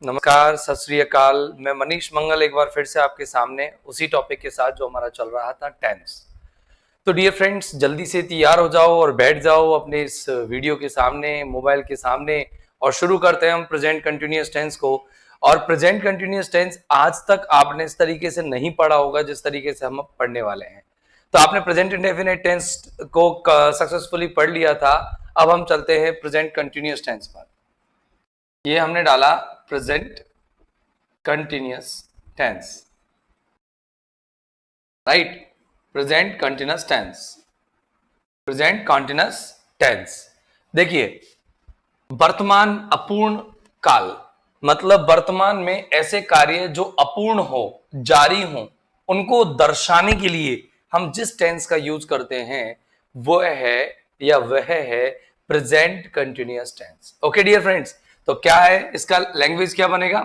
नमस्कार, सत श्री अकाल। मैं मनीष मंगल एक बार फिर से आपके सामने उसी टॉपिक के साथ जो हमारा चल रहा था टेंस। तो डियर फ्रेंड्स, जल्दी से तैयार हो जाओ और बैठ जाओ अपने इस वीडियो के सामने, मोबाइल के सामने, और शुरू करते हैं हम प्रेजेंट कंटिन्यूअस टेंस को। और प्रेजेंट कंटिन्यूअस टेंस आज तक आपने इस तरीके से नहीं पढ़ा होगा जिस तरीके से हम पढ़ने वाले हैं। तो आपने प्रेजेंट इंडेफिनिट टेंस को सक्सेसफुली पढ़ लिया था। अब हम चलते हैं प्रेजेंट कंटिन्यूअस टेंस पर। ये हमने डाला present continuous tense, right. Present continuous tense, present continuous tense. देखिए, वर्तमान अपूर्ण काल मतलब वर्तमान में ऐसे कार्य जो अपूर्ण हो, जारी हो, उनको दर्शाने के लिए हम जिस टेंस का यूज करते हैं वो है या वह है present continuous tense. Okay dear friends, तो क्या है इसका लैंग्वेज, क्या बनेगा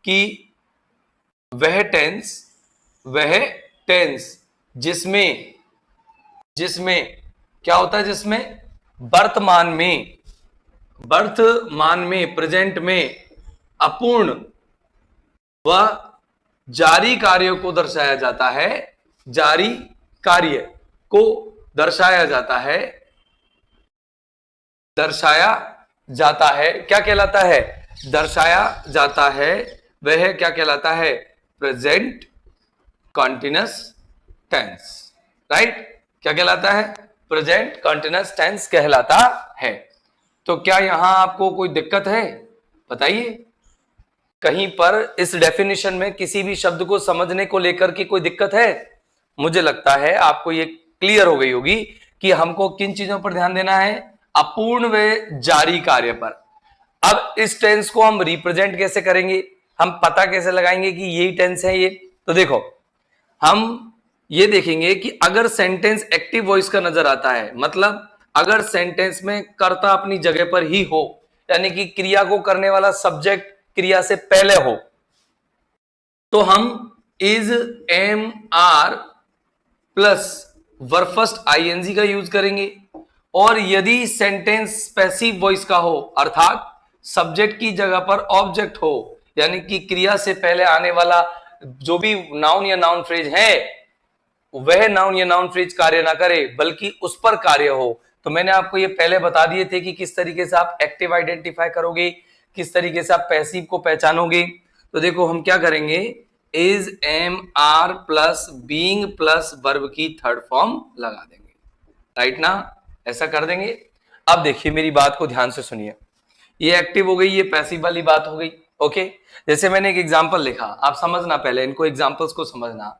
कि वह टेंस जिसमें क्या होता है, जिसमें वर्तमान में प्रेजेंट में अपूर्ण व जारी कार्यों को दर्शाया जाता है, जारी कार्य को दर्शाया जाता है, क्या कहलाता है, दर्शाया जाता है। वह क्या कहलाता है, प्रेजेंट कंटिन्यूअस टेंस, राइट। क्या कहलाता है, प्रेजेंट कंटिन्यूअस टेंस कहलाता है। तो क्या यहां आपको कोई दिक्कत है, बताइए। कहीं पर इस डेफिनेशन में किसी भी शब्द को समझने को लेकर के कोई दिक्कत है? मुझे लगता है आपको ये क्लियर हो गई होगी कि हमको किन चीजों पर ध्यान देना है, अपूर्ण व जारी कार्य पर। अब इस टेंस को हम रिप्रेजेंट कैसे करेंगे, हम पता कैसे लगाएंगे कि यही टेंस है ये? तो देखो, हम ये देखेंगे कि अगर सेंटेंस एक्टिव वॉइस का नजर आता है, मतलब अगर सेंटेंस में कर्ता अपनी जगह पर ही हो, यानी कि क्रिया को करने वाला सब्जेक्ट क्रिया से पहले हो, तो हम is, am, are plus verb first I N G का यूज करेंगे। और यदि सेंटेंस पैसिव वॉइस का हो, अर्थात सब्जेक्ट की जगह पर ऑब्जेक्ट हो, यानी कि क्रिया से पहले आने वाला जो भी नाउन या नाउन फ्रेज है वह नाउन या नाउन फ्रेज कार्य ना करे बल्कि उस पर कार्य हो, तो मैंने आपको ये पहले बता दिए थे कि किस तरीके से आप एक्टिव आइडेंटिफाई करोगे, किस तरीके से आप पैसिव को पहचानोगे। तो देखो हम क्या करेंगे, is, am, are plus being plus verb की थर्ड फॉर्म लगा देंगे, राइट ना, ऐसा कर देंगे। अब देखिए मेरी बात को ध्यान से सुनिए, ये एक्टिव हो गई, ये पैसिव वाली बात हो गई। ओके, जैसे मैंने एक एग्जांपल लिखा, आप समझना, पहले इनको एग्जांपल्स को समझना।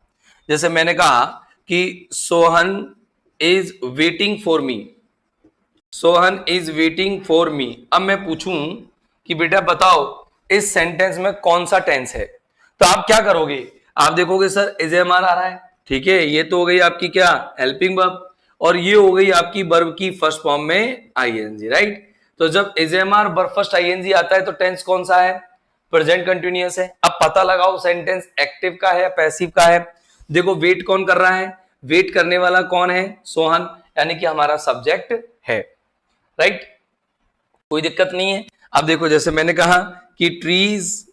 जैसे मैंने कहा कि Sohan is waiting for me, Sohan is waiting for me. अब मैं पूछूं कि बेटा बताओ इस सेंटेंस में कौन सा टेंस है, तो आप क्या करोगे, आप देखोगे सर इज एम आर आ रहा है, ठीक है, ये तो हो गई आपकी क्या, हेल्पिंग वर्ब, और ये हो गई आपकी वर्ब की फर्स्ट फॉर्म में आईएनजी, राइट। तो जब is am are verb first I N G आता है तो टेंस कौन सा है, प्रेजेंट कंटिन्यूअस है। अब पता लगाओ सेंटेंस एक्टिव का है पैसिव का है। देखो वेट कौन कर रहा है, वेट करने वाला कौन है, सोहन, यानी कि हमारा सब्जेक्ट है, राइट, कोई दिक्कत नहीं है। अब देखो जैसे मैंने कहा कि trees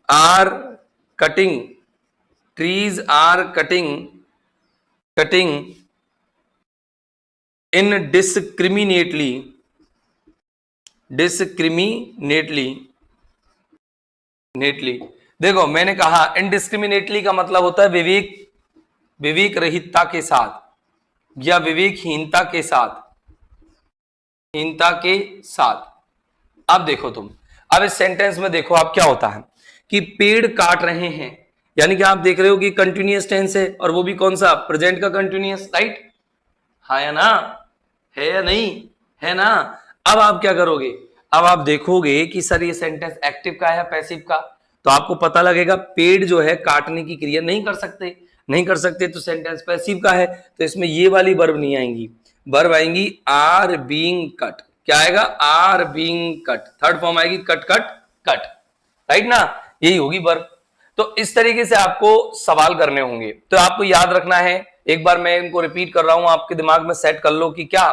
are cutting, trees are cutting indiscriminately, देखो मैंने कहा इनडिस्क्रिमिनेटली का मतलब होता है विवेक रहितता के साथ या विवेकहीनता के साथ, अब देखो तुम, अब इस सेंटेंस में देखो आप क्या होता है कि पेड़ काट रहे हैं, यानी कि आप देख रहे हो कि कंटिन्यूअस टेंस है, और वो भी कौन सा, प्रेजेंट का कंटिन्यूअस, राइट, हाँ या ना, है या नहीं, है ना। अब आप क्या करोगे, अब आप देखोगे कि सर ये सेंटेंस एक्टिव का है पैसिव का, तो आपको पता लगेगा पेड़ जो है काटने की क्रिया नहीं कर सकते तो सेंटेंस पैसिव का है, तो इसमें ये वाली वर्ब नहीं आएंगी, वर्ब आएंगी आर बीइंग कट। क्या आएगा, are being cut, third form आएगी कट कट कट, राइट ना, यही होगी वर्ब। तो इस तरीके से आपको सवाल करने होंगे, तो आपको याद रखना है, एक बार मैं इनको रिपीट कर रहा हूं, आपके दिमाग में सेट कर लो कि क्या,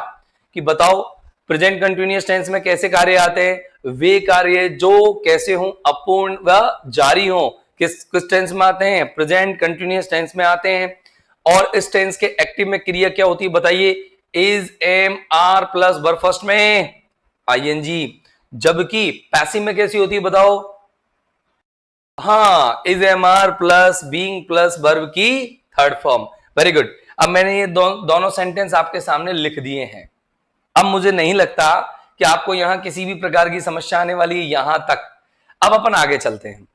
कि बताओ प्रेजेंट कंटिन्यूअस टेंस में कैसे कार्य आते हैं? वे कार्य जो कैसे हों? अपूर्ण व जारी हों। किस टेंस में आते हैं? प्रेजेंट कंटिन्यूअस टेंस में आते हैं। और इस टेंस के एक्टिव में क्रिया क्या होती है बताइए? Is, am, are plus verb first में आईएनजी। जबकि पैसिव में कैसी होती है बताओ? हाँ, is, am, are plus being plus verb की थर्ड फॉर्म। Very good. अब मैंने ये दोनों सेंटेंस आपके सामने लिख दिए हैं। अब मुझे नहीं लगता कि आपको यहां किसी भी प्रकार की समस्या आने वाली है यहां तक। अब अपन आगे चलते हैं।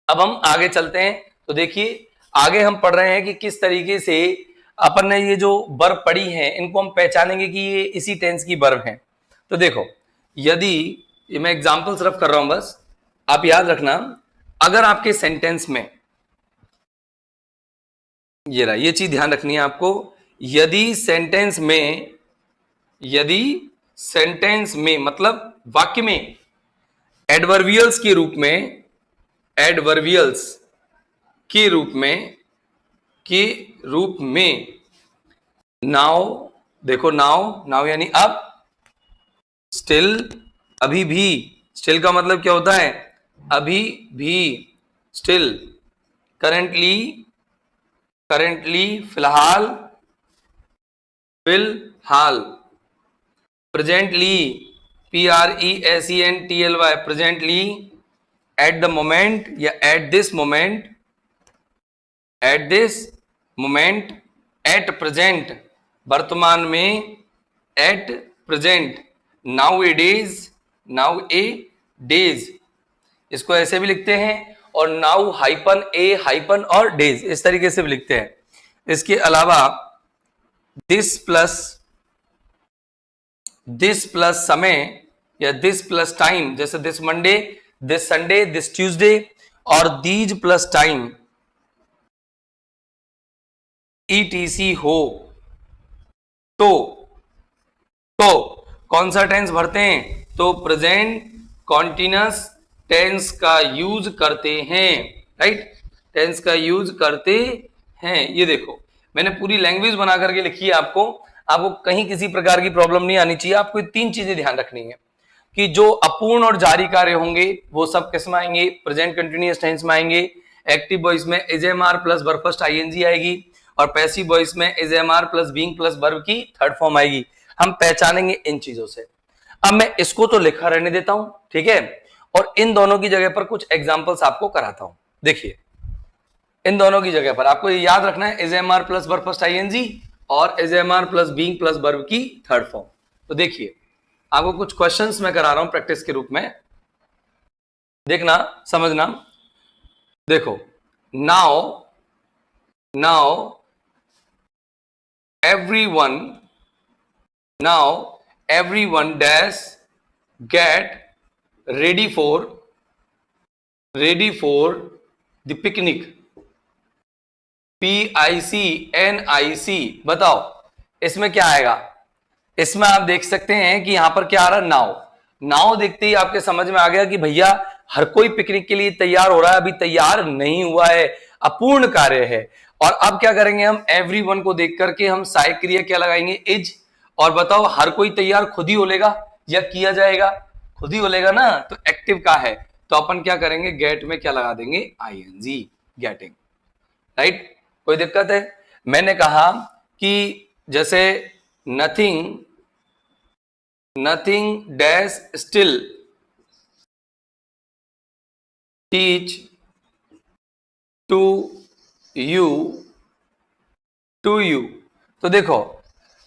अब हम आगे चलते हैं तो देखिए आगे हम पढ़ रहे हैं कि किस तरीके से अपन ने ये जो वर्ब पढ़ी है इनको हम पहचानेंगे कि ये इसी टेंस की वर्ब है। तो देखो, यदि ये मैं एग्जांपल सिर्फ कर रहा हूं बस, आप याद रखना, अगर आपके सेंटेंस में ये रहा, ये चीज ध्यान रखनी है आपको, यदि सेंटेंस में मतलब वाक्य में एडवर्बियल्स के रूप में, एडवर्बियल्स के रूप में नाउ, देखो नाउ यानी अब, स्टिल अभी भी, स्टिल का मतलब क्या होता है? अभी भी, स्टिल, करेंटली फिलहाल, presently, PRESENTLY, presently, at the moment या at this moment, at present, वर्तमान में, at present, nowadays, इसको ऐसे भी लिखते हैं, और नाउ हाइपन ए हाइपन और डेज, इस तरीके से भी लिखते हैं। इसके अलावा दिस प्लस समय या दिस प्लस टाइम, जैसे this Monday, this Sunday, this Tuesday, और दीज प्लस टाइम ETC हो तो कौन सा टेंस भरते हैं? तो प्रेजेंट कॉन्टिन्यूअस टेंस का यूज करते हैं, राइट? टेंस का यूज करते हैं। ये देखो मैंने पूरी लैंग्वेज बना करके लिखी है आपको कहीं किसी प्रकार की प्रॉब्लम नहीं आनी चाहिए। आपको तीन चीजें ध्यान रखनी है कि जो अपूर्ण और जारी कार्य होंगे वो सब किस में आएंगे? प्रेजेंट कंटिन्यूअस टेंस में आएंगे। एक्टिव वॉइस में is, am, are plus verb first ING आएगी, और पैसिव वॉइस में is, am, are plus being plus verb की थर्ड फॉर्म आएगी। हम पहचानेंगे इन चीजों से। अब मैं इसको तो लिखा रहने देता हूं, ठीक है, और इन दोनों की जगह पर कुछ एग्जांपल्स आपको कराता हूं। देखिए, इन दोनों की जगह पर आपको ये याद रखना है, is, am, are plus verb first ING और is, am, are plus being plus verb की थर्ड फॉर्म। तो देखिए, आपको कुछ क्वेश्चंस मैं करा रहा हूं प्रैक्टिस के रूप में, देखना, समझना। देखो, now everyone dash get ready for the picnic, PICNIC। बताओ इसमें क्या आएगा? इसमें आप देख सकते हैं कि यहां पर क्या आ रहा है? नाउ देखते ही आपके समझ में आ गया कि भैया हर कोई पिकनिक के लिए तैयार हो रहा है, अभी तैयार नहीं हुआ है, अपूर्ण कार्य है। और अब क्या करेंगे हम? एवरीवन को देख करके हम सहायक क्रिया क्या लगाएंगे? इज। और बताओ हर कोई तैयार खुद ही हो लेगा या किया जाएगा? खुद ही हो लेगा ना, तो एक्टिव का है, तो अपन क्या करेंगे? गेट में क्या लगा देंगे? ING, getting, right? कोई दिक्कत है? मैंने कहा कि जैसे nothing dash still teach to you तो देखो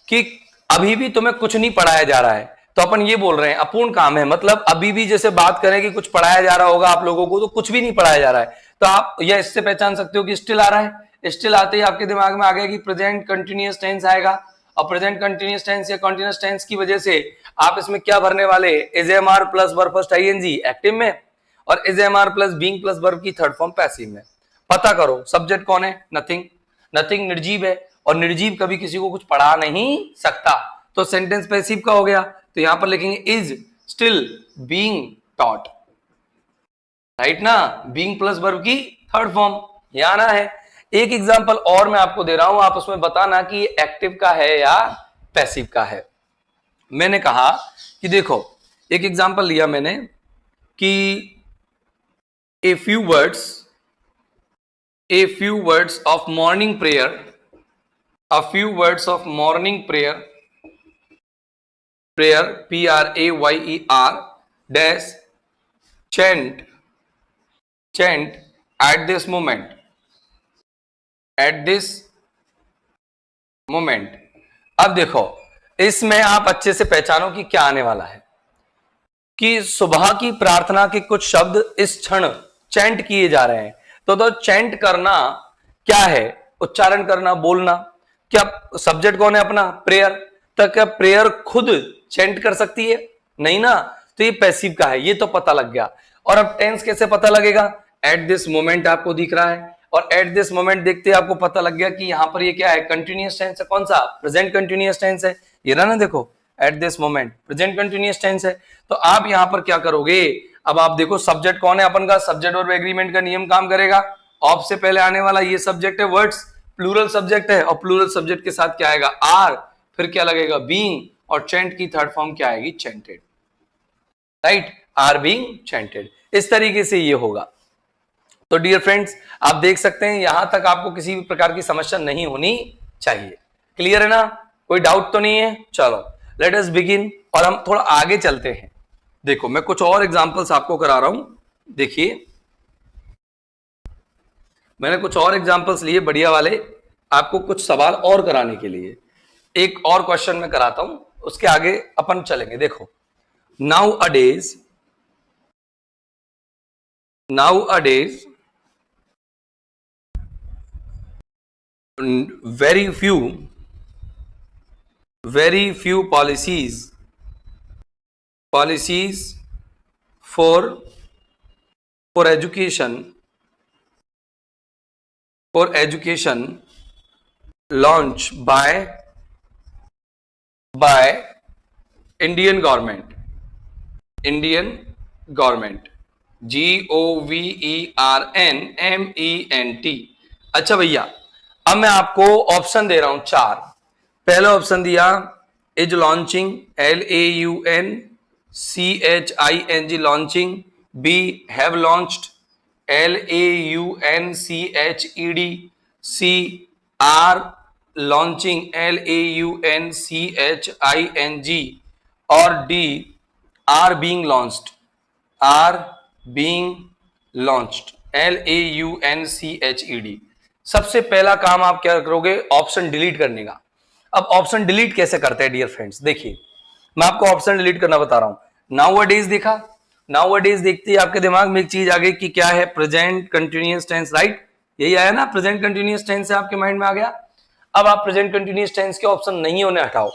कि अभी भी तुम्हें कुछ नहीं पढ़ाया जा रहा है, तो अपन ये बोल रहे हैं अपूर्ण काम है, मतलब अभी भी जैसे बात करें कि कुछ पढ़ाया जा रहा होगा आप लोगों को, तो कुछ भी नहीं पढ़ाया जा रहा है। तो आप यह इससे पहचान सकते हो कि स्टिल आ रहा है। स्टिल आते ही आपके दिमाग में आ गया कि प्रेजेंट कंटिन्यूअस टेंस आएगा, और प्रेजेंट कंटिन्यूअस टेंस या कंटिन्यूअस टेंस की वजह से आप इसमें क्या भरने वाले? Is, am, are plus verb first ING active में, और is, am, are plus being plus verb की थर्ड फॉर्म पैसिव में। पता करो सब्जेक्ट कौन है? नथिंग निर्जीव है, और निर्जीव कभी किसी को कुछ पढ़ा नहीं सकता, तो सेंटेंस पैसिव का हो गया। तो यहां पर लिखेंगे is still being taught, right ना? बीइंग प्लस वर्ब की थर्ड फॉर्म यहां आना है। एक एग्जांपल और मैं आपको दे रहा हूं, आप उसमें बताना कि एक्टिव का है या पैसिव का है। मैंने कहा कि देखो एक एग्जांपल लिया मैंने कि a few words of morning prayer, a few words of morning prayer prayer dash chant at this moment। अब देखो इसमें आप अच्छे से पहचानो कि क्या आने वाला है कि सुबह की प्रार्थना के कुछ शब्द इस क्षण चैंट किए जा रहे हैं। तो चैंट करना क्या है? उच्चारण करना, बोलना। क्या सब्जेक्ट कौन है अपना? प्रेयर। तो क्या प्रेयर खुद चैंट कर सकती है? नहीं ना। तो ये पैसिव का है, ये तो पता लग गया। और अब टेंस कैसे पता लगेगा? एट दिस मोमेंट आपको दिख रहा है, और एट दिस मोमेंट देखते आपको पता लग गया कि यहां पर ये क्या है? कंटिन्यूअस टेंस है। कौन सा? प्रेजेंट कंटिन्यूअस टेंस है। ये रहा ना, देखो at this moment present continuous tense है। तो आप यहां पर क्या करोगे? अब आप देखो सब्जेक्ट कौन है अपन का? सब्जेक्ट और एग्रीमेंट का नियम काम करेगा। ऑफ से पहले आने वाला ये सब्जेक्ट है, वर्ड्स प्लूरल सब्जेक्ट है, और प्लूरल सब्जेक्ट के साथ क्या आएगा? आर। फिर क्या लगेगा? बीइंग। और चैंट की थर्ड फॉर्म क्या आएगी? Chanted. Right, are being chanted. इस तरीके से ये होगा। तो डियर फ्रेंड्स, आप देख सकते हैं यहां तक आपको किसी भी प्रकार की समस्या नहीं होनी चाहिए। क्लियर है ना? कोई डाउट तो नहीं है? चलो लेट अस बिगिन, और हम थोड़ा आगे चलते हैं। देखो मैं कुछ और एग्जांपल्स आपको करा रहा हूं। देखिए मैंने कुछ और एग्जांपल्स लिए बढ़िया वाले, आपको कुछ सवाल और कराने के लिए। एक और क्वेश्चन मैं कराता हूं, उसके आगे अपन चलेंगे। देखो नाउ अडेज very few policies for education launched by Indian government GOVERNMENT। अच्छा भैया, अब मैं आपको ऑप्शन दे रहा हूं चार। पहला ऑप्शन दिया is launching, LAUNCHING launching. B have launched, LAUNCHED। C are launching, LAUNCHING। और D are being launched, LAUNCHED। सबसे पहला काम आप क्या करोगे? ऑप्शन डिलीट करने का। अब ऑप्शन डिलीट कैसे करते हैं डियर फ्रेंड्स? देखिए मैं आपको ऑप्शन डिलीट करना बता रहा हूं। नाउअडेज देखा, नाउअडेज देखते ही आपके दिमाग में एक चीज आ गई कि क्या है? Present continuous tense. राइट, यही आया ना? प्रेजेंट कंटिन्यूअस टेंस से आपके माइंड में आ गया। अब आप प्रेजेंट कंटिन्यूअस टेंस के ऑप्शन नहीं होने हटाओ।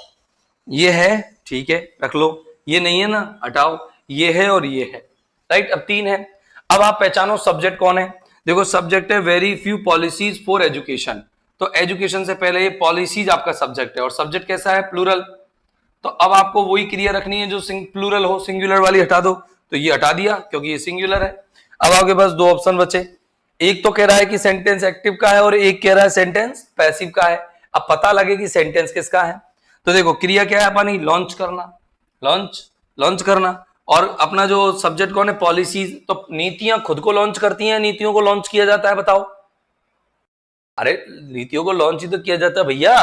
ये है, ठीक है रख लो। ये नहीं है ना, हटाओ। ये है और ये है। राइट, अब तीन है। अब आप पहचानो सब्जेक्ट कौन है। देखो सब्जेक्ट है very few policies for education. तो एजुकेशन से पहले ये पॉलिसीज आपका सब्जेक्ट है, और सब्जेक्ट कैसा है? प्लूरल। तो अब आपको वही क्रिया रखनी है जो प्लूरल हो, सिंगुलर वाली हटा दो। तो ये हटा दिया क्योंकि ये सिंगुलर है। अब आपके पास दो ऑप्शन बचे। एक तो कह रहा है कि सेंटेंस एक्टिव का है, और एक कह रहा है सेंटेंस पैसिव का है। अब पता लगे कि सेंटेंस किसका है। तो देखो क्रिया क्या है अपनी? लॉन्च करना, लॉन्च करना। और अपना जो सब्जेक्ट कौन है? पॉलिसीज। तो नीतियां खुद को लॉन्च करती हैं, नीतियों को लॉन्च किया जाता है? बताओ। अरे नीतियों को लॉन्च ही तो किया जाता है भैया।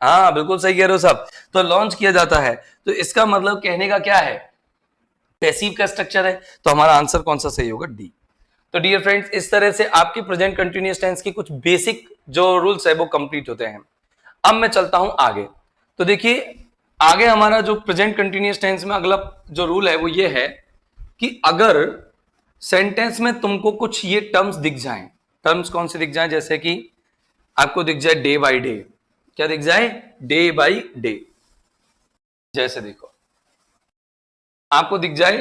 हाँ बिल्कुल सही कह रहे हो सब। तो लॉन्च किया जाता है, तो इसका मतलब कहने का क्या है? पैसिव का स्ट्रक्चर है। तो हमारा आंसर कौन सा सही होगा? डी। तो डियर फ्रेंड्स, इस तरह से आपकी प्रेजेंट कंटिन्यूअस टेंस की कुछ बेसिक जो रूल्स है वो कंप्लीट होते हैं। अब मैं चलता हूं आगे। तो देखिए आगे हमारा जो प्रेजेंट कंटिन्यूअस टेंस में अगला जो रूल है वो ये है कि अगर सेंटेंस में तुमको कुछ ये टर्म्स दिख जाएं। टर्म्स कौन से दिख जाएं? जैसे कि आपको दिख जाए डे बाय डे। क्या दिख जाए? Day by day. जैसे देखो आपको दिख जाए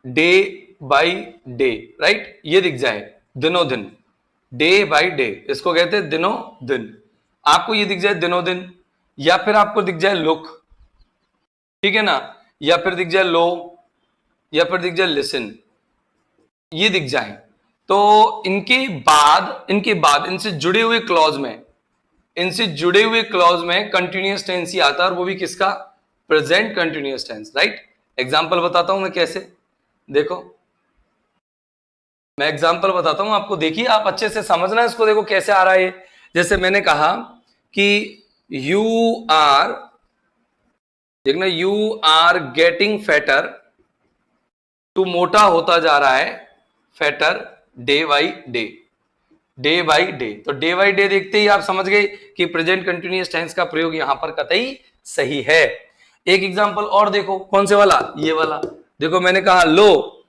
डे बाय डे। राइट, ये दिख जाए दिनों दिन, डे बाय डे, इसको कहते हैं दिनों दिन। आपको ये दिख जाए दिनों दिन, या फिर आपको दिख जाए लुक, ठीक है ना, या फिर दिख जाए लो, या फिर दिख जाए लिसन, ये दिख जाए। तो इनके बाद इनसे जुड़े हुए क्लॉज में कंटिन्यूअस टेंस ही आता है, और वो भी किसका? Present continuous tense, right. Example बताता हूं मैं कैसे, देखो मैं एग्जाम्पल बताता हूं आपको, देखिए आप अच्छे से समझना इसको, देखो कैसे आ रहा है ये। जैसे मैंने कहा कि यू आर, देखना, यू आर गेटिंग फैटर, तू मोटा होता जा रहा है, fatter day by day, day by day. तो डे बाई डे देखते ही आप समझ गए कि प्रेजेंट कंटिन्यूअस टेंस का प्रयोग यहां पर कतई सही है। एक एग्जांपल और देखो, कौन से वाला, ये वाला देखो, मैंने कहा लो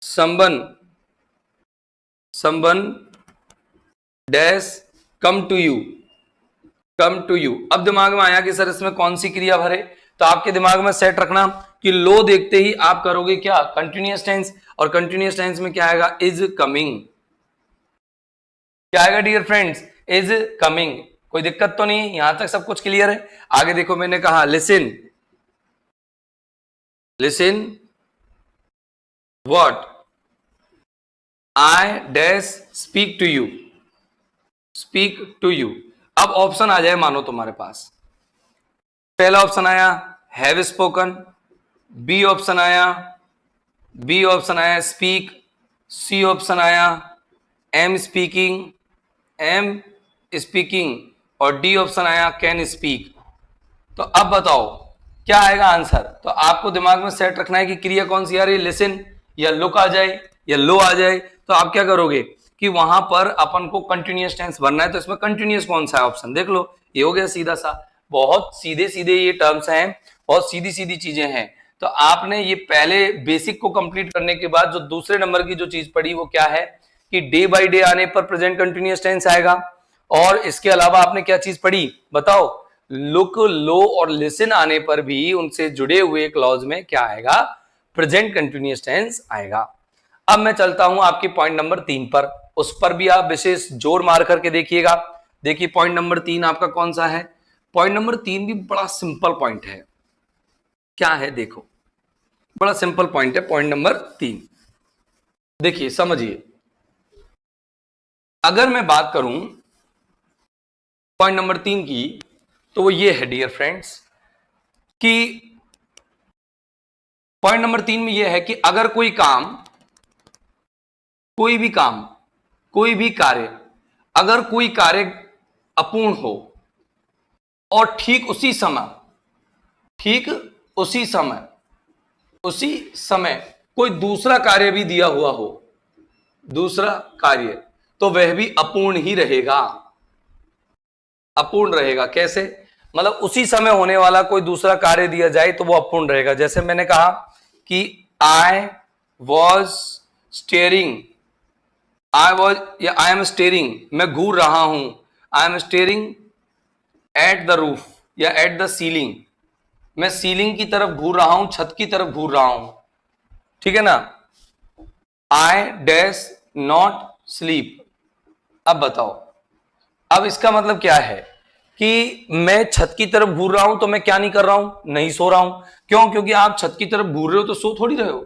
someone dash come to you, come to you. अब दिमाग में आया कि सर इसमें कौन सी क्रिया भरे, तो आपके दिमाग में सेट रखना कि लो देखते ही आप करोगे क्या, कंटिन्यूअस टेंस, और कंटिन्यूअस टेंस में क्या आएगा, इज कमिंग। क्या आएगा डियर फ्रेंड्स, इज कमिंग। कोई दिक्कत तो नहीं, यहां तक सब कुछ क्लियर है। आगे देखो, मैंने कहा listen, listen what I dash speak to you, speak to you. अब ऑप्शन आ जाए मानो तुम्हारे पास, पहला ऑप्शन आया हैव स्पोकन, बी ऑप्शन आया, बी ऑप्शन आया स्पीक, सी ऑप्शन आया एम स्पीकिंग, एम स्पीकिंग, और डी ऑप्शन आया कैन स्पीक। तो अब बताओ क्या आएगा आंसर। तो आपको दिमाग में सेट रखना है कि क्रिया कौन सी आ रही है, लिसन या लुक आ जाए या लो आ जाए। तो आप क्या करोगे कि वहां पर अपन को कंटिन्यूअस टेंस भरना है, तो इसमें कंटिन्यूअस कौन सा है ऑप्शन, देख लो, ये हो गया सीधा सा। बहुत सीधे सीधे ये टर्म्स हैं, बहुत सीधी सीधी चीजें हैं। तो आपने ये पहले बेसिक को कंप्लीट करने के बाद जो दूसरे नंबर की जो चीज पढ़ी वो क्या है कि डे बाय डे आने पर प्रेजेंट कंटिन्यूअस टेंस आएगा। और इसके अलावा आपने क्या चीज पढ़ी बताओ, लुक, लो और लिसन आने पर भी उनसे जुड़े हुए क्लॉज में क्या आएगा, प्रेजेंट कंटिन्यूअस टेंस आएगा। अब मैं चलता हूं आपके पॉइंट नंबर 3 पर, उस पर भी आप विशेष जोर मार करके देखिएगा। देखिए पॉइंट नंबर 3 आपका कौन सा है, पॉइंट नंबर 3 भी बड़ा सिंपल पॉइंट है। क्या है देखो, बड़ा सिंपल पॉइंट है पॉइंट नंबर 3। देखिए समझिए, अगर मैं बात करूं पॉइंट नंबर 3 की, तो वो ये है डियर फ्रेंड्स कि पॉइंट नंबर 3 में ये है कि अगर कोई काम, कोई भी काम, कोई भी कार्य, अगर कोई कार्य अपूर्ण हो और ठीक उसी समय, ठीक उसी समय, उसी समय कोई दूसरा कार्य भी दिया हुआ हो, दूसरा कार्य, तो वह भी अपूर्ण ही रहेगा, अपूर्ण रहेगा। कैसे, मतलब उसी समय होने वाला कोई दूसरा कार्य दिया जाए तो वो अपूर्ण रहेगा। जैसे मैंने कहा कि I was staring, I was या आई एम स्टेयरिंग, मैं घूर रहा हूं, I am staring at the roof या एट द सीलिंग, मैं सीलिंग की तरफ घूर रहा हूं, छत की तरफ घूर रहा हूं, ठीक है ना। I dash not sleep. अब बताओ, अब इसका मतलब क्या है कि मैं छत की तरफ घूर रहा हूं तो मैं क्या नहीं कर रहा हूं, नहीं सो रहा हूं। क्यों, क्योंकि आप छत की तरफ घूर रहे हो तो सो थोड़ी रहे हो।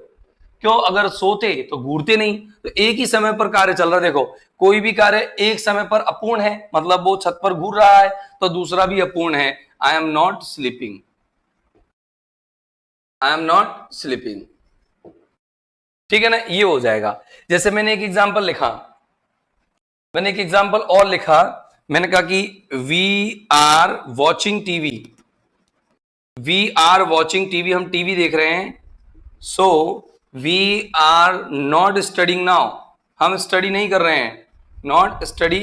क्यों, अगर सोते तो घूरते नहीं। तो एक ही समय पर कार्य चल रहा है। देखो कोई भी कार्य एक समय पर अपूर्ण है, मतलब वो छत पर घूर रहा है, तो दूसरा भी अपूर्ण है। I am not sleeping, I am not sleeping, ठीक है ना, ये हो जाएगा। जैसे मैंने एक एग्जाम्पल लिखा, मैंने एक एग्जाम्पल और लिखा, मैंने कहा कि we are watching TV, we are watching TV, हम टीवी देख रहे हैं। So we are not studying now, हम स्टडी नहीं कर रहे हैं, नॉट स्टडी,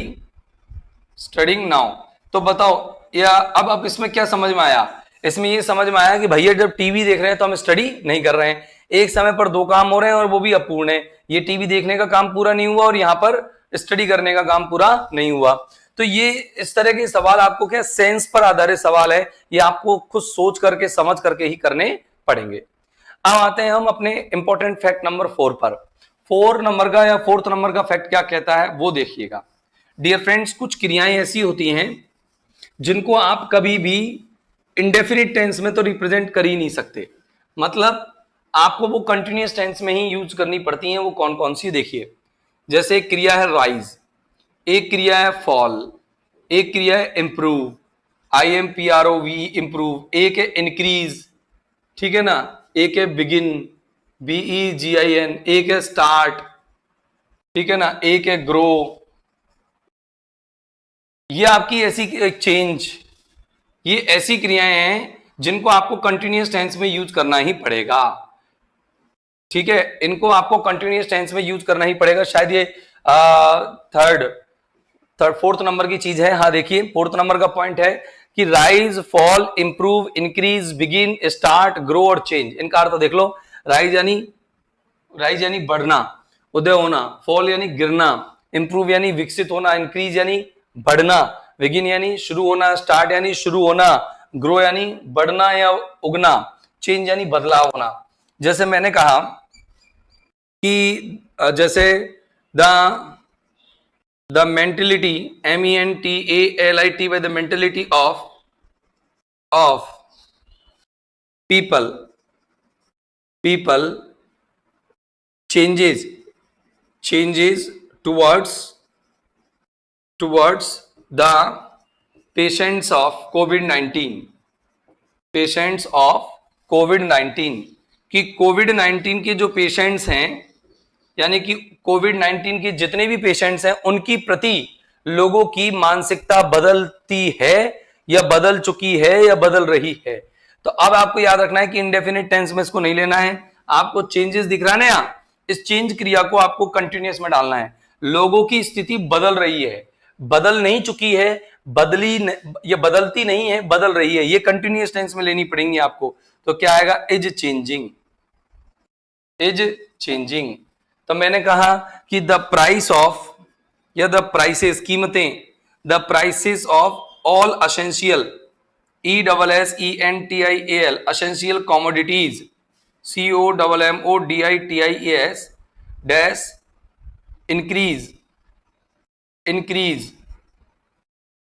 स्टडिंग नाउ। तो बताओ, या अब इसमें क्या समझ में आया, इसमें ये समझ में आया कि भैया जब टीवी देख रहे हैं तो हम स्टडी नहीं कर रहे हैं। एक समय पर दो काम हो रहे हैं और वो भी अपूर्ण है। ये टीवी देखने का काम पूरा नहीं हुआ और यहाँ पर स्टडी करने का काम पूरा नहीं हुआ। तो ये इस तरह के सवाल आपको क्या सेंस पर आधारित सवाल है, ये आपको खुद सोच करके समझ करके ही करने पड़ेंगे। अब आते हैं हम अपने इंपॉर्टेंट फैक्ट नंबर 4 पर। 4 नंबर का या 4th नंबर का फैक्ट क्या कहता है वो देखिएगा डियर फ्रेंड्स। कुछ क्रियाएं ऐसी होती हैं जिनको आप कभी भी इंडेफिनिट टेंस में तो रिप्रेजेंट कर ही नहीं सकते, मतलब आपको वो कंटिन्यूअस टेंस में ही यूज करनी पड़ती हैं। वो कौन कौन सी देखिए, जैसे एक क्रिया है राइज, एक क्रिया है फॉल, एक क्रिया है इंप्रूव, IMPROV इम्प्रूव, एक है इंक्रीज, ठीक है ना, एक है बिगिन, BEGIN, एक है स्टार्ट, ठीक है ना, एक है ग्रो। ये आपकी ऐसी चेंज, ये ऐसी क्रियाएं हैं जिनको आपको कंटिन्यूअस टेंस में यूज करना ही पड़ेगा, ठीक है, इनको आपको कंटिन्यूअस टेंस में यूज करना ही पड़ेगा। शायद ये थर्ड फोर्थ नंबर की चीज है। हाँ देखिए, फोर्थ नंबर का पॉइंट है कि rise, fall, improve, increase, begin, start, grow और चेंज। इनका अर्थ देख लो। राइज यानी बढ़ना, उदय होना, फॉल यानी गिरना, इंप्रूव यानी विकसित होना, इंक्रीज यानी बढ़ना, बिगिन यानी शुरू होना, स्टार्ट यानी शुरू होना, ग्रो यानी बढ़ना या उगना, चेंज यानी बदलाव होना। जैसे मैंने कहा कि जैसे the mentality, MENTALITY, by the mentality of people changes towards the patients of COVID-19 कि COVID-19 के जो पेशेंट्स हैं, यानी कि COVID-19 के जितने भी पेशेंट्स हैं, उनकी प्रति लोगों की मानसिकता बदलती है या बदल चुकी है या बदल रही है। तो अब आपको याद रखना है कि इंडेफिनिट टेंस में इसको नहीं लेना है। आपको चेंजेस दिख रहा है ना यहाँ, इस चेंज क्रिया को आपको कंटिन्यूअस में डालना है। लोगों की स्थिति बदल रही है, बदल नहीं चुकी है, बदली ये बदलती नहीं है, बदल रही है, ये कंटिन्यूअस टेंस में लेनी पड़ेंगी आपको। तो क्या आएगा? Is changing. तो मैंने कहा कि द प्राइस ऑफ या द प्राइसेस, कीमतें, the prices of all essential, ESSENTIAL, essential commodities, COMMODITIAS dash increase.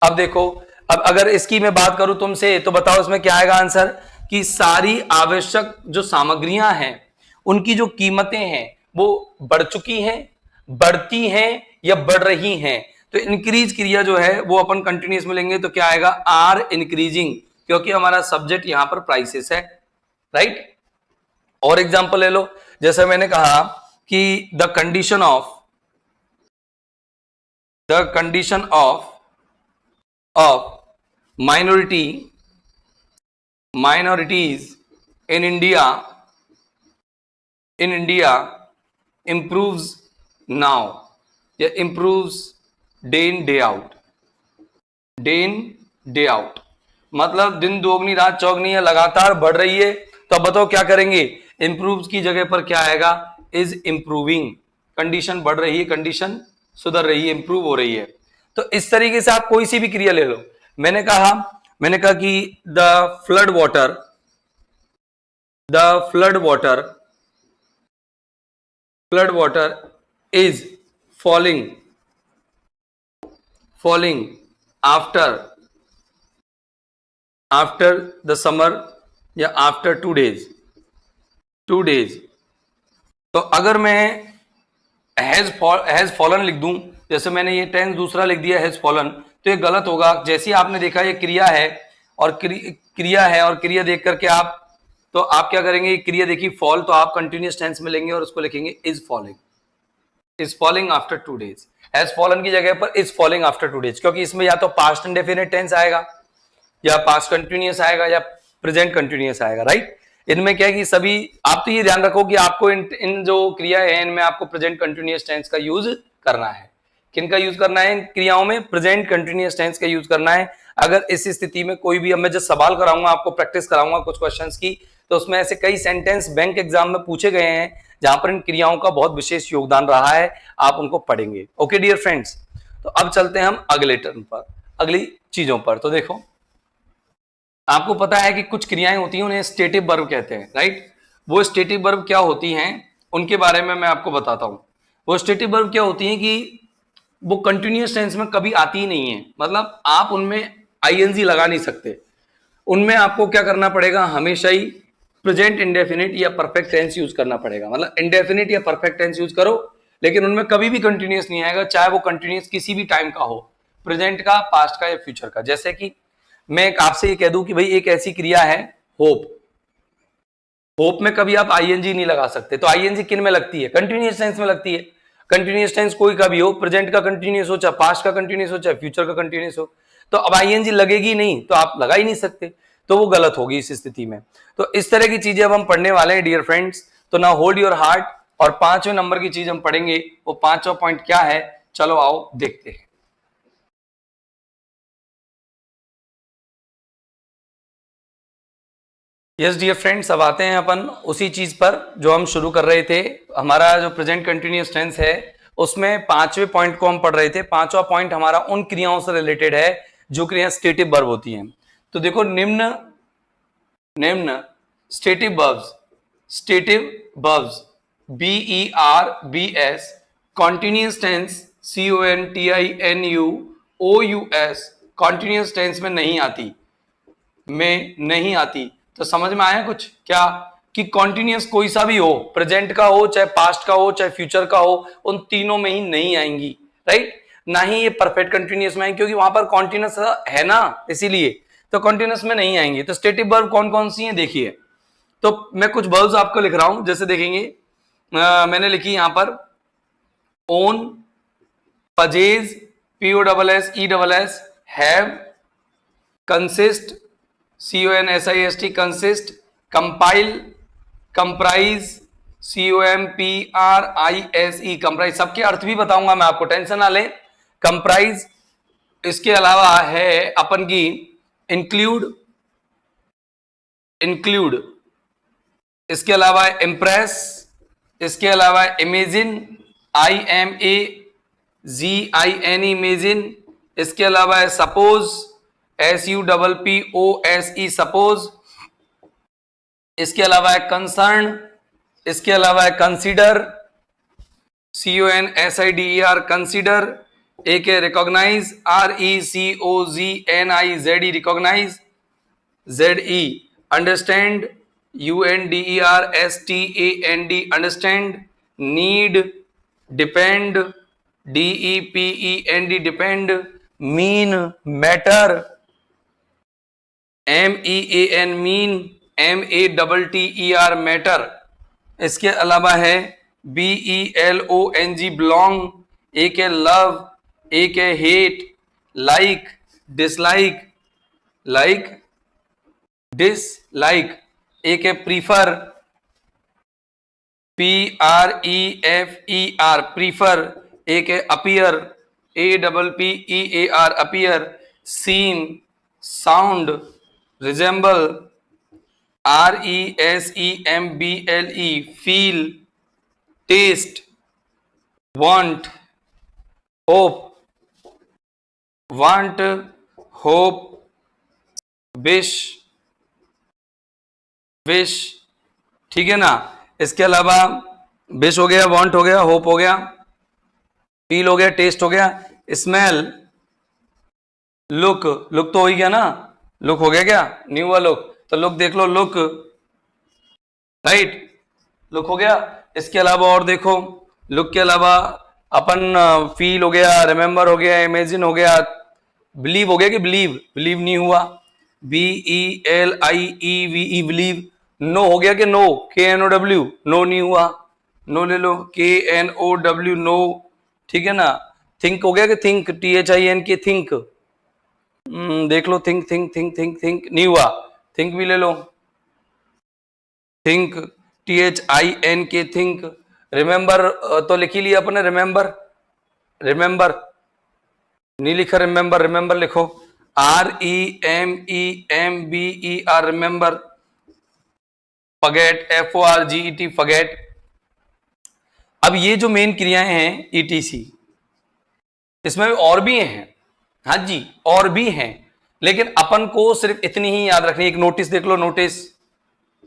अब देखो, अब अगर इसकी मैं बात करूं तुमसे, तो बताओ इसमें क्या आएगा आंसर? कि सारी आवश्यक जो सामग्रियां हैं, उनकी जो कीमतें हैं वो बढ़ चुकी हैं, बढ़ती हैं या बढ़ रही हैं। तो इंक्रीज क्रिया जो है वो अपन कंटिन्यूअस में लेंगे, तो क्या आएगा? आर इंक्रीजिंग, क्योंकि हमारा सब्जेक्ट यहां पर प्राइसेस है, राइट। और एग्जांपल ले लो, जैसे मैंने कहा कि the condition of minorities in India improves now, या improves day in day out, मतलब दिन दोगुनी रात चौगनी है, लगातार बढ़ रही है। तो अब बताओ क्या करेंगे? improves की जगह पर क्या आएगा? is improving, कंडीशन बढ़ रही है, कंडीशन सुधर रही है, इंप्रूव हो रही है। तो इस तरीके से आप कोई सी भी क्रिया ले लो। मैंने कहा कि the flood water is falling after the summer या after 2 days। तो अगर मैं हैज फॉलन लिख दूं, जैसे मैंने ये टेंस दूसरा लिख दिया हैज फॉलन, तो ये गलत होगा। जैसे आपने देखा ये क्रिया है और क्रिया देख करके आप क्या करेंगे? क्रिया देखी फॉल, तो आप कंटिन्यूअस टेंस में लेंगे और उसको लिखेंगे is falling after 2 days। Has fallen की जगह पर इज फॉलिंग आफ्टर 2 days, क्योंकि इसमें या तो पास्ट इंडेफिनिट टेंस आएगा, या पास्ट कंटिन्यूअस आएगा, या प्रेजेंट कंटिन्यूअस आएगा, राइट। इनमें क्या है कि सभी, आप तो ये ध्यान रखो कि आपको इन जो क्रिया है इनमें आपको प्रेजेंट कंटिन्यूअस टेंस का यूज करना है। किनका यूज करना है? इन क्रियाओं में प्रेजेंट कंटिन्यूअस टेंस का यूज करना है। अगर इस स्थिति में कोई भी, अब मैं जो सवाल कराऊंगा आपको, प्रैक्टिस कराऊंगा कुछ क्वेश्चंस की, तो उसमें ऐसे कई सेंटेंस बैंक एग्जाम में पूछे गए हैं जहां पर इन क्रियाओं का बहुत विशेष योगदान रहा है, आप उनको पढ़ेंगे। ओके डियर फ्रेंड्स, तो अब चलते हैं हम अगले टर्म पर, अगली चीजों पर। तो देखो, आपको पता है कि कुछ क्रियाएं होती हैं उन्हें स्टेटिव वर्ब कहते हैं, राइट। वो स्टेटिव वर्ब क्या होती हैं उनके बारे में मैं आपको बताता हूं। वो स्टेटिव वर्ब क्या होती हैं कि वो कंटिन्यूअस टेंस में कभी आती ही नहीं है, मतलब आप उनमें आईएनजी लगा नहीं सकते। उनमें आपको क्या करना पड़ेगा? हमेशा ही प्रेजेंट इंडेफिनिट या परफेक्ट टेंस यूज करना पड़ेगा। मतलब इंडेफिनिट या परफेक्ट टेंस यूज करो, लेकिन उनमें कभी भी कंटिन्यूअस नहीं आएगा, चाहे वो कंटिन्यूअस किसी भी टाइम का हो, प्रेजेंट का, पास्ट का या फ्यूचर का। जैसे कि मैं आपसे ये कह दूं कि भाई एक ऐसी क्रिया है होप, होप में कभी आप आईएनजी नहीं लगा सकते, तो आईएनजी किन में लगती है? कंटिन्यूअस टेंस में लगती है। कंटिन्यूअस टेंस कोई का भी हो, प्रेजेंट का कंटिन्यूअस हो, चाहे पास्ट का कंटिन्यूअस हो, चाहे फ्यूचर का कंटिन्यूअस हो, तो अब आईएनजी लगेगी नहीं तो आप लगा ही नहीं सकते, तो वो गलत होगी इस स्थिति में। तो इस तरह की चीजें अब हम पढ़ने वाले हैं डियर फ्रेंड्स। तो ना होल्ड योर हार्ट, और 5वें नंबर की चीज हम पढ़ेंगे, वो 5वां पॉइंट क्या है, चलो आओ देखते हैं। यस डियर फ्रेंड्स, अब आते हैं अपन उसी चीज पर जो हम शुरू कर रहे थे। हमारा जो प्रेजेंट कंटिन्यूअस टेंस है उसमें 5वें पॉइंट को हम पढ़ रहे थे। 5वां पॉइंट हमारा उन क्रियाओं से रिलेटेड है जो क्रिया स्टेटिव वर्ब होती हैं। तो देखो, निम्न stative verbs BERBS, continuous tense CONTINUOUS continuous tense में नहीं आती। तो समझ में आया कुछ क्या, कि कॉन्टिन्यूअस कोई सा भी हो, प्रेजेंट का हो, चाहे पास्ट का हो, चाहे फ्यूचर का हो, उन तीनों में ही नहीं आएंगी, राइट। ना ही ये परफेक्ट कंटिन्यूअस में आएंगी, क्योंकि वहां पर कॉन्टिन्यूअस है ना, इसीलिए तो कॉन्टिन्यूअस में नहीं आएंगी। तो स्टेटिव वर्ब कौन कौन सी हैं देखिए। तो मैं कुछ वर्ब्स आपको लिख रहा हूं, जैसे देखेंगे मैंने लिखी यहां पर own, purchase POSSESS, have, consist CONSIST consist, compile, comprise COMPRISE comprise, सबके अर्थ भी बताऊंगा मैं आपको, टेंशन ना लें। कंप्राइज, इसके अलावा है अपन की इंक्लूड, इसके अलावा इम्प्रेस, इसके अलावा इमेजिन, IMAZIN इमेजिन, इसके अलावा है सपोज, SUPPOSE सपोज, इसके अलावा है कंसर्न, इसके अलावा है कंसीडर, CONSIDER कंसीडर, एक है recognise, RECOGNIZE recognise, ZE understand, UNDERSTAND understand, need, depend, DEPEND depend, mean, matter, MEAN mean, MATTER matter, इसके अलावा है BELONG बिलोंग, एक है लव, एक है हेट, लाइक, डिसलाइक, एक है प्रीफर, PREFER प्रीफर, एक है appear, APPEAR appear, seem, sound, resemble, RESEMBLE feel, taste, want, hope, wish, ठीक है ना। इसके अलावा विश हो गया, वांट हो गया, होप हो गया, फील हो गया, टेस्ट हो गया, स्मेल, लुक तो हो ही गया ना, लुक हो गया क्या, न्यू हुआ लुक, तो लुक देख लो, लुक, राइट, लुक हो गया। इसके अलावा और देखो, लुक के अलावा अपन फील हो गया, रिमेंबर हो गया, इमेजिन हो गया, बिलीव हो गया कि बिलीव नहीं हुआ, BELIEVE बिलीव, नो हो गया कि नो, KNOW नो नहीं हुआ, नो ले लो, KNOW नो, ठीक है ना। थिंक हो गया कि थिंक, THINK थिंक, देख लो, थिंक नहीं हुआ, थिंक भी ले लो, थिंक, THINK थिंक, रिमेंबर तो लिख ही लिया अपने, रिमेंबर नहीं लिखा, रिमेंबर लिखो, REMEMBER remember, forget, FORGET forget. अब ये जो मेन क्रियाएं हैं ETC, इसमें और भी हैं, हाँ जी और भी हैं, लेकिन अपन को सिर्फ इतनी ही याद रखनी। एक नोटिस देख लो, नोटिस,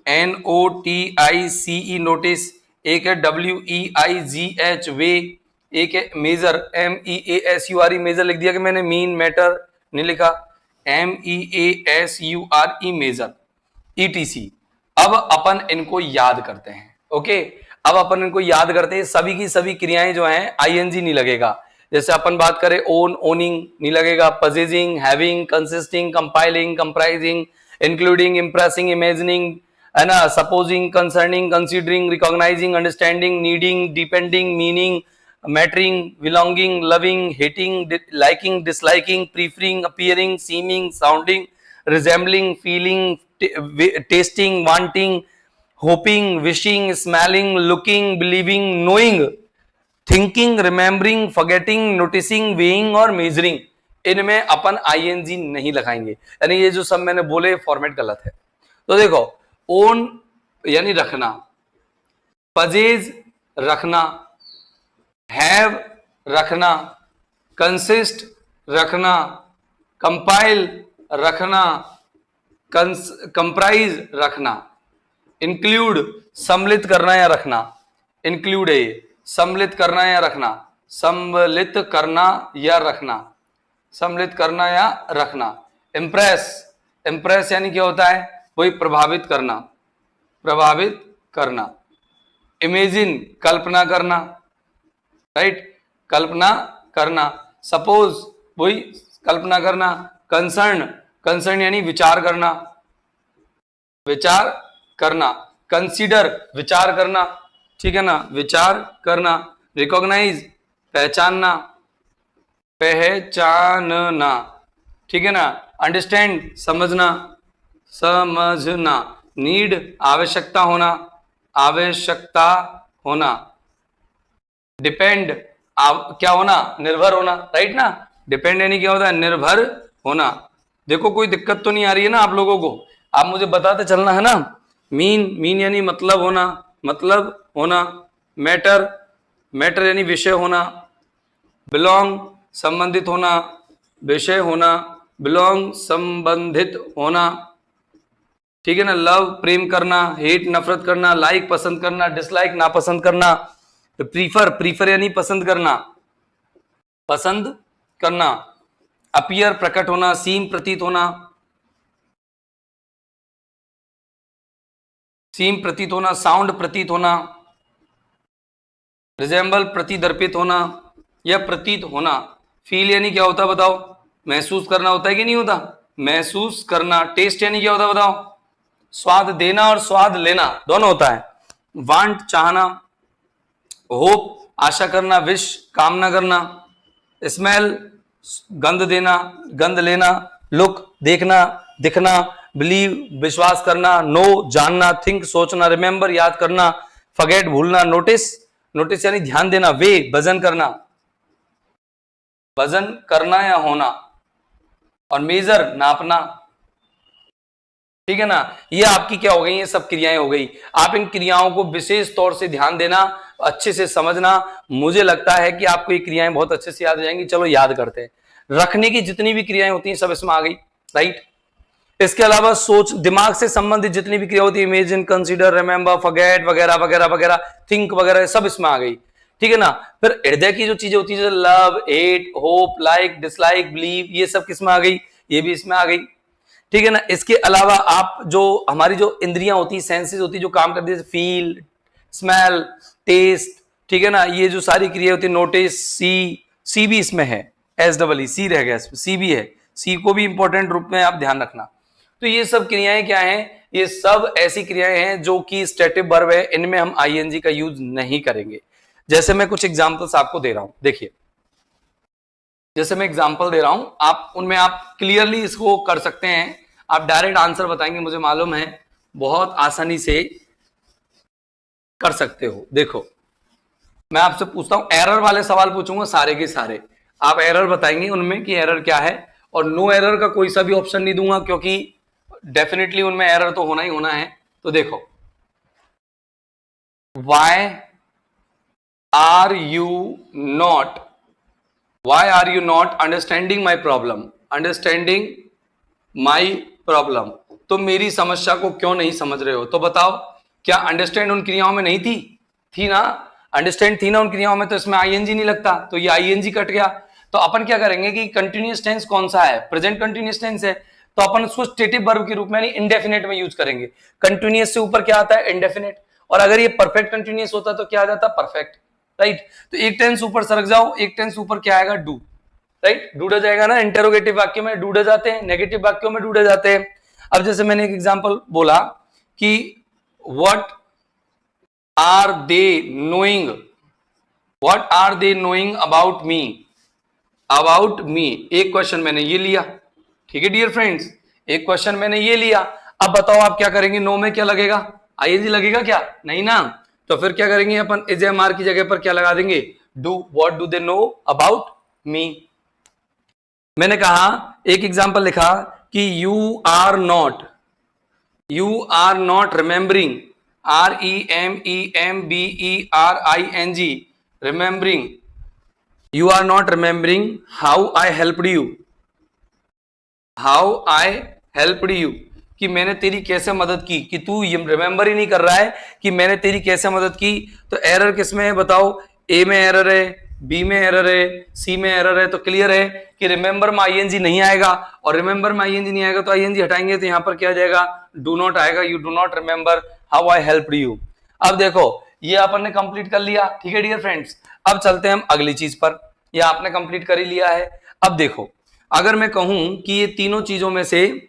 NOTICE नोटिस, एक है WEIGH वे, एक है मेजर, MEASURE मेजर लिख दिया कि मैंने, मीन, मैटर नहीं लिखा, MEASURE मेजर, ETC। अब अपन इनको याद करते हैं, ओके। अब अपन इनको याद करते हैं, सभी की सभी क्रियाएं जो हैं ING नहीं लगेगा, जैसे अपन बात करें ओन, ओनिंग नहीं लगेगा, possessing, having, consisting, compiling, comprising, including, impressing, imagining, है ना, supposing, concerning, considering, recognising, understanding, needing, depending, meaning, mattering, belonging, loving, hating, liking, disliking, preferring, appearing, seeming, sounding, resembling, feeling, tasting, wanting, hoping, wishing, smelling, looking, believing, knowing, thinking, remembering, forgetting, noticing, weighing और measuring, इनमें अपन ING नहीं लगाएंगे। यानी ये जो सब मैंने बोले फॉर्मेट गलत है। तो देखो, ओन यानी रखना, पजेज रखना, हैव रखना, कंसिस्ट रखना, कंपाइल रखना, कंप्राइज रखना, इंक्लूड सम्मिलित करना या रखना, इंक्लूड है ये, सम्मिलित करना या रखना, सम्मिलित करना या रखना, सम्मिलित करना या रखना, इम्प्रेस, इम्प्रेस यानी क्या होता है, वही प्रभावित करना, प्रभावित करना, इमेजिन कल्पना करना, राइट, कल्पना करना, सपोज वही कल्पना करना, कंसर्न, कंसर्न यानी विचार करना, विचार करना, कंसीडर विचार करना, ठीक है ना, विचार करना, रिकॉग्नाइज पहचानना, पहचानना, ठीक है ना, अंडरस्टैंड समझना, समझना, नीड आवश्यकता होना, आवश्यकता होना, डिपेंड क्या होना, निर्भर होना, राइट ना, डिपेंड यानी क्या होता है, निर्भर होना। देखो कोई दिक्कत तो नहीं आ रही है ना आप लोगों को, आप मुझे बताते चलना है ना। मीन, मीन यानी मतलब होना, मतलब होना, मैटर, मैटर यानी विषय होना, बिलोंग संबंधित होना, विषय होना, बिलोंग संबंधित होना, ठीक है ना, लव प्रेम करना, हेट नफरत करना, लाइक पसंद करना, डिसलाइक नापसंद करना, प्रीफर, प्रीफर यानी पसंद करना, पसंद करना, अपीयर प्रकट होना, सीम प्रतीत होना, सीम प्रतीत होना, साउंड प्रतीत होना, रिजेंबल प्रतिदर्पित होना या प्रतीत होना, फील यानी क्या होता है बताओ, महसूस करना होता है कि नहीं होता, महसूस करना, टेस्ट यानी क्या होता है बताओ, स्वाद देना और स्वाद लेना दोनों होता है, वांट चाहना, होप आशा करना, विश कामना करना, स्मेल गंध देना, गंध लेना, लुक देखना, दिखना, बिलीव विश्वास करना, नो जानना, थिंक सोचना, रिमेंबर याद करना, फॉरगेट भूलना, नोटिस, नोटिस यानी ध्यान देना, वे वजन करना, वजन करना या होना, और मेजर नापना, ठीक है ना। ये आपकी क्या हो गई, ये सब क्रियाएं हो गई। आप इन क्रियाओं को विशेष तौर से ध्यान देना, अच्छे से समझना, मुझे लगता है कि आपको ये क्रियाएं बहुत अच्छे से याद हो जाएंगी। चलो याद करते हैं, रखने की जितनी भी क्रियाएं होती हैं सब इसमें आ गई, राइट। इसके अलावा सोच, दिमाग से संबंधित जितनी भी क्रिया होती है, इमेजिन, कंसीडर, रिमेंबर, फॉरगेट वगैरह वगैरह वगैरह, थिंक वगैरह, सब इसमें आ गई, ठीक है ना। फिर हृदय की जो चीजें होती है, love, hate, hope, like, dislike, believe, ये सब किसमें आ गई, ये भी इसमें आ गई, ठीक है ना। इसके अलावा आप जो हमारी जो इंद्रियां होती है, सेंसेस होती है, जो काम करती है, फील, स्मेल, टेस्ट, ठीक है ना, ये जो सारी क्रिया होती है, नोटिस, सी, सी भी इसमें है, एस डबल ई, सी रह गया, सी भी है, सी को भी इंपॉर्टेंट रूप में आप ध्यान रखना। तो ये सब क्रियाएं क्या हैं, ये सब ऐसी क्रियाएं हैं जो कि स्टेटिव वर्ब है, इनमें हम आईएनजी का यूज नहीं करेंगे। जैसे मैं कुछ एग्जांपल्स आपको दे रहा हूं, देखिए, जैसे मैं एग्जांपल दे रहा हूं, आप उनमें आप क्लियरली इसको कर सकते हैं, आप डायरेक्ट आंसर बताएंगे, मुझे मालूम है बहुत आसानी से कर सकते हो। देखो मैं आपसे पूछता हूं, एरर वाले सवाल पूछूंगा सारे के सारे, आप एरर बताएंगे उनमें कि एरर क्या है, और नो एरर का कोई सा भी ऑप्शन नहीं दूंगा, क्योंकि डेफिनेटली उनमें एरर तो होना ही होना है। तो देखो, why are you not, why are you not understanding my problem, understanding my problem, तुम मेरी समस्या को क्यों नहीं समझ रहे हो। तो बताओ, क्या अंडरस्टैंड उन क्रियाओं में नहीं थी, थी ना, अंडरस्टैंड थी ना उन क्रियाओं में, तो इसमें आईएनजी नहीं लगता, तो ये आईएनजी कट गया। तो अपन क्या करेंगे कि कंटिन्यूअस टेंस कौन सा है, प्रेजेंट कंटिन्यूअस टेंस है, तो अपन उसको स्टेटिव वर्ब के रूप में यानी इंडेफिनेट में यूज करेंगे। कंटिन्यूअस से ऊपर क्या आता है, इंडेफिनेट, और अगर ये परफेक्ट कंटिन्यूअस होता तो क्या आ जाता, परफेक्ट। राइट। तो एक टेंस ऊपर सरक जाओ, एक टेंस ऊपर क्या आएगा, डू, राइट, डूडा जाएगा ना। इंटेरोगेटिव वाक्य में डूडे जाते हैं, नेगेटिव वाक्यों में डूडे जाते हैं। अब जैसे मैंने एक एग्जांपल बोला कि what are they knowing, what are they knowing about me, about me, एक क्वेश्चन मैंने ये लिया, ठीक है डियर फ्रेंड्स, एक क्वेश्चन मैंने ये लिया। अब बताओ आप क्या करेंगे, नो में क्या लगेगा, आईएनजी लगेगा क्या, नहीं ना। तो फिर क्या करेंगे अपन, इज एम आर की जगह पर क्या लगा देंगे, do, what do they know about me. मैंने कहा एक एग्जांपल लिखा कि you are not remembering, REMEMBERING, remembering, you are not remembering how I helped you, how I helped you, कि मैंने तेरी कैसे मदद की, कि तू ये रिमेंबर ही नहीं कर रहा है कि मैंने तेरी कैसे मदद की। तो एरर किसमें है बताओ, ए में एरर है, बी में एरर है, सी में एरर है। तो क्लियर है कि रिमेंबर में आईएनजी नहीं आएगा, और रिमेंबर में आईएनजी नहीं आएगा तो आईएनजी हटाएंगे तो यहां पर क्या जाएगा, डू नॉट आएगा, you do not remember how I helped you. अब देखो ये अपन ने कंप्लीट कर लिया, ठीक है डियर फ्रेंड्स। अब चलते हैं हम अगली चीज पर, ये आपने कंप्लीट कर ही लिया है। अब देखो अगर मैं कहूं कि ये तीनों चीजों में से,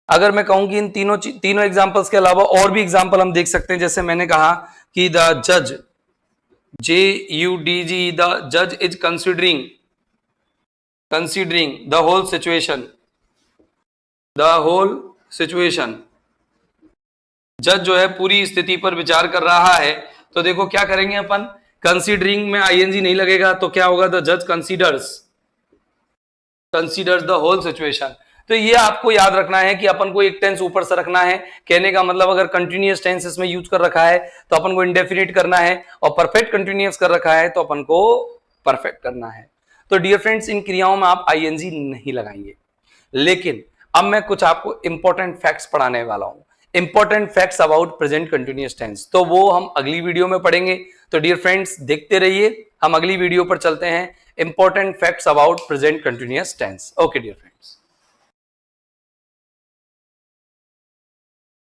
अगर मैं कहूं कि इन तीनों एग्जांपल्स के अलावा और भी एग्जांपल हम देख सकते हैं। जैसे मैंने कहा कि द जज, JUDG, द जज is considering the whole situation, जज जो है पूरी स्थिति पर विचार कर रहा है। तो देखो क्या करेंगे अपन, कंसीडरिंग में आईएनजी नहीं लगेगा तो क्या होगा, द जज कंसीडर्स द होल सिचुएशन। तो ये आपको याद रखना है कि अपन को एक टेंस ऊपर से रखना है। कहने का मतलब अगर कंटिन्यूअस टेंस इसमें यूज कर रखा है तो अपन को इंडेफिनिट करना है, और परफेक्ट कंटिन्यूअस कर रखा है तो अपन को परफेक्ट करना है। तो डियर फ्रेंड्स इन क्रियाओं में आप आईएनजी नहीं लगाएंगे। लेकिन अब मैं कुछ आपको इंपॉर्टेंट फैक्ट्स पढ़ाने वाला हूं, important facts about present continuous tense, तो वो हम अगली वीडियो में पढ़ेंगे। तो डियर फ्रेंड्स देखते रहिए, हम अगली वीडियो पर चलते हैं, important facts about present continuous tense. Okay dear friends.